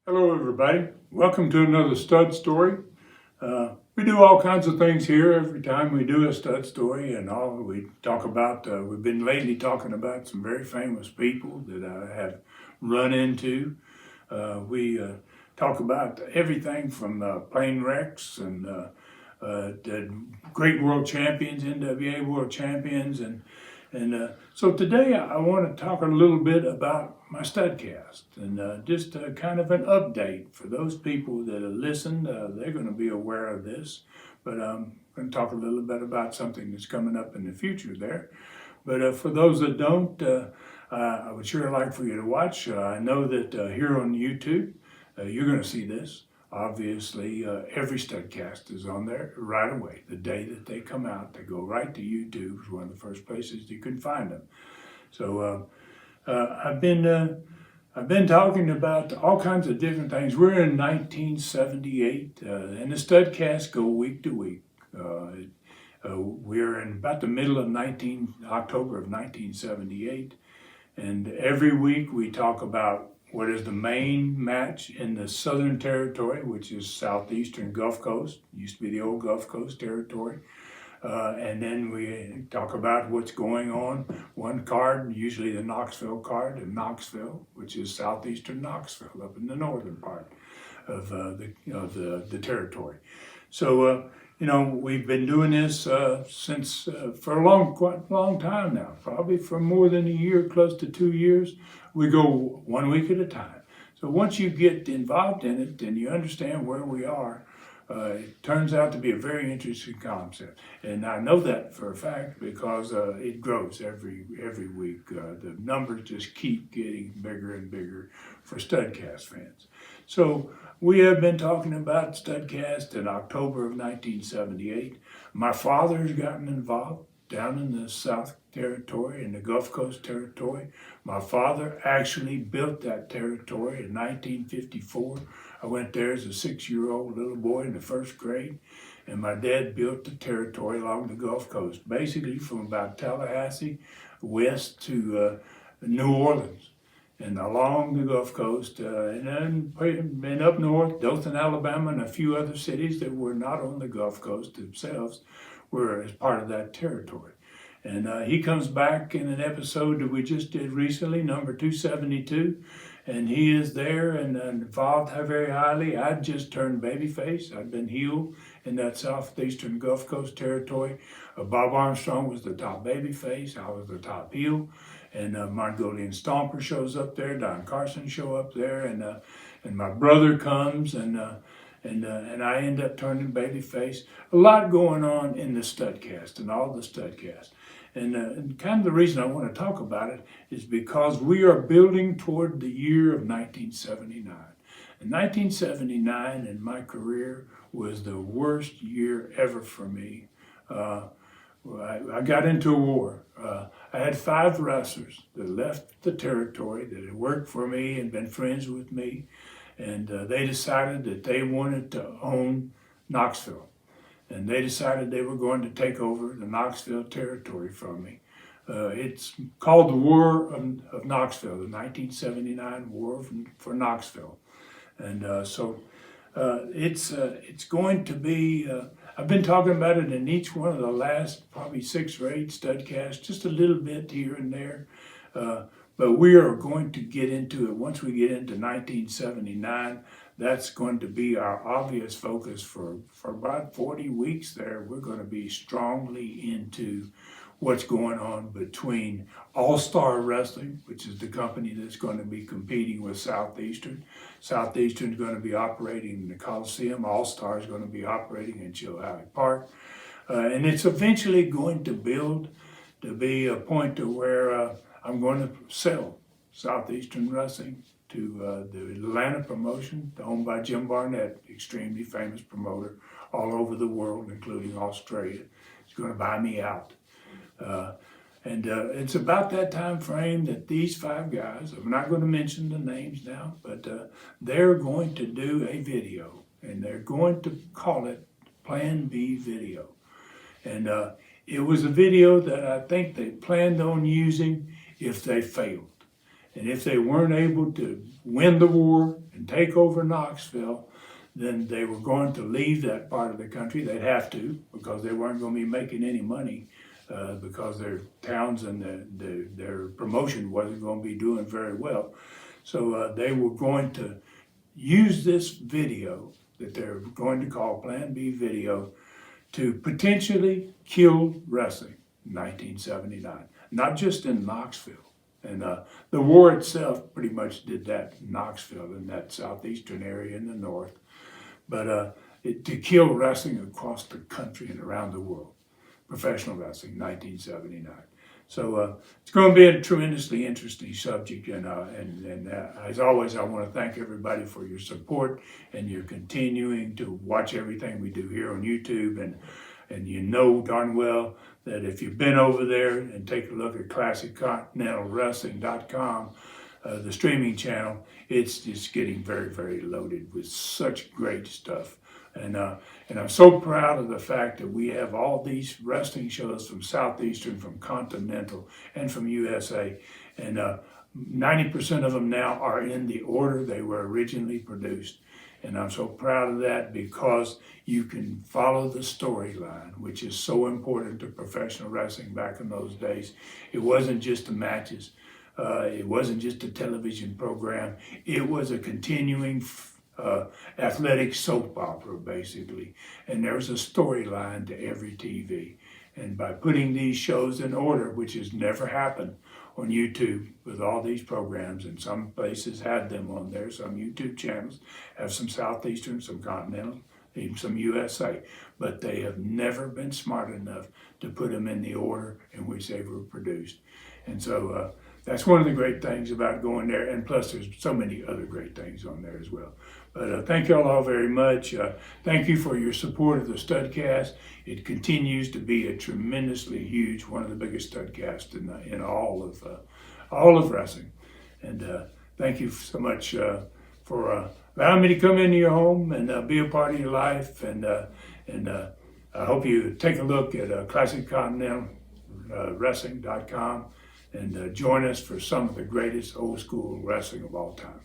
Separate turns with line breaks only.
Hello everybody, welcome to another stud story. We do all kinds of things here every time we do a stud story, and we talk about, we've been lately talking about some very famous people that I have run into. We talk about everything from plane wrecks and the great world champions, NWA world champions, and so today I want to talk a little bit about my studcast and just kind of an update for those people that have listened. They're going to be aware of this, but I'm going to talk a little bit about something that's coming up in the future there. But for those that don't, I would sure like for you to watch. I know that here on YouTube, you're going to see this. Obviously, every studcast is on there right away. The day that they come out, they go right to YouTube. It's one of the first places you can find them. So I've been talking about all kinds of different things. We're in 1978, and the studcasts go week to week. We're in about the middle of October of 1978, and every week we talk about what is the main match in the Southern Territory, which is southeastern Gulf Coast. Used to be the old Gulf Coast Territory. And then we talk about what's going on. One card, usually the Knoxville card in Knoxville, which is southeastern Knoxville, up in the northern part of the territory. So, we've been doing this since for quite a long time now, probably for more than a year, close to 2 years. We go 1 week at a time. So once you get involved in it and you understand where we are, it turns out to be a very interesting concept. And I know that for a fact because it grows every week. The numbers just keep getting bigger and bigger for Studcast fans. So we have been talking about Studcast in October of 1978. My father has gotten involved down in the South Territory, in the Gulf Coast Territory. My father actually built that territory in 1954. I went there as a 6-year-old little boy in the first grade, and my dad built the territory along the Gulf Coast, basically from about Tallahassee west to New Orleans, and along the Gulf Coast, and then up north, Dothan, Alabama, and a few other cities that were not on the Gulf Coast themselves were as part of that territory. And he comes back in an episode that we just did recently, number 272, and he is there and involved very highly. I'd just turned babyface. I'd been healed in that southeastern Gulf Coast territory. Bob Armstrong was the top babyface. I was the top heel. And Mongolian Stomper shows up there. Don Carson show up there, and my brother comes, and I end up turning babyface. A lot going on in the studcast and all the studcasts. And kind of the reason I want to talk about it is because we are building toward the year of 1979. And 1979 in my career was the worst year ever for me. I got into a war. I had 5 wrestlers that left the territory that had worked for me and been friends with me, and they decided that they wanted to own Knoxville. And they decided they were going to take over the Knoxville territory from me. It's called the War of Knoxville, the 1979 War for Knoxville. And so it's going to be, I've been talking about it in each one of the last probably 6 or 8 studcasts, just a little bit here and there. But we are going to get into it. Once we get into 1979, that's going to be our obvious focus for about 40 weeks there. We're going to be strongly into what's going on between All-Star Wrestling, which is the company that's going to be competing with Southeastern. Southeastern is going to be operating in the Coliseum. All-Star is going to be operating in Chilhowee Park. And it's eventually going to build to be a point to where I'm going to sell Southeastern Wrestling to the Atlanta promotion, owned by Jim Barnett, extremely famous promoter all over the world, including Australia. He's going to buy me out. And it's about that time frame that these 5 guys, I'm not going to mention the names now, but they're going to do a video, and they're going to call it Plan B Video. And it was a video that I think they planned on using if they failed. And if they weren't able to win the war and take over Knoxville, then they were going to leave that part of the country. They'd have to, because they weren't going to be making any money, because their towns and their promotion wasn't going to be doing very well. So they were going to use this video that they're going to call Plan B video to potentially kill wrestling in 1979, not just in Knoxville. And the war itself pretty much did that in Knoxville, in that southeastern area in the north. But to kill wrestling across the country and around the world, professional wrestling, 1979. So it's going to be a tremendously interesting subject, and as always, I want to thank everybody for your support and your continuing to watch everything we do here on YouTube, and you know darn well that if you've been over there and take a look at ClassicContinentalWrestling.com, the streaming channel, it's just getting very, very loaded with such great stuff. And I'm so proud of the fact that we have all these wrestling shows from Southeastern, from Continental, and from USA. And 90% of them now are in the order they were originally produced. And I'm so proud of that, because you can follow the storyline, which is so important to professional wrestling back in those days. It wasn't just the matches. It wasn't just a television program. It was a continuing athletic soap opera, basically. And there's a storyline to every TV. And by putting these shows in order, which has never happened on YouTube with all these programs, and some places had them on there, some YouTube channels have some Southeastern, some Continental, even some USA, but they have never been smart enough to put them in the order in which they were produced. And so that's one of the great things about going there, and plus there's so many other great things on there as well. But thank you all very much. Thank you for your support of the Studcast. It continues to be a tremendously huge, one of the biggest Studcasts in all of wrestling. And thank you so much for allowing me to come into your home and be a part of your life. And I hope you take a look at ClassicContinentalWrestling.com and join us for some of the greatest old school wrestling of all time.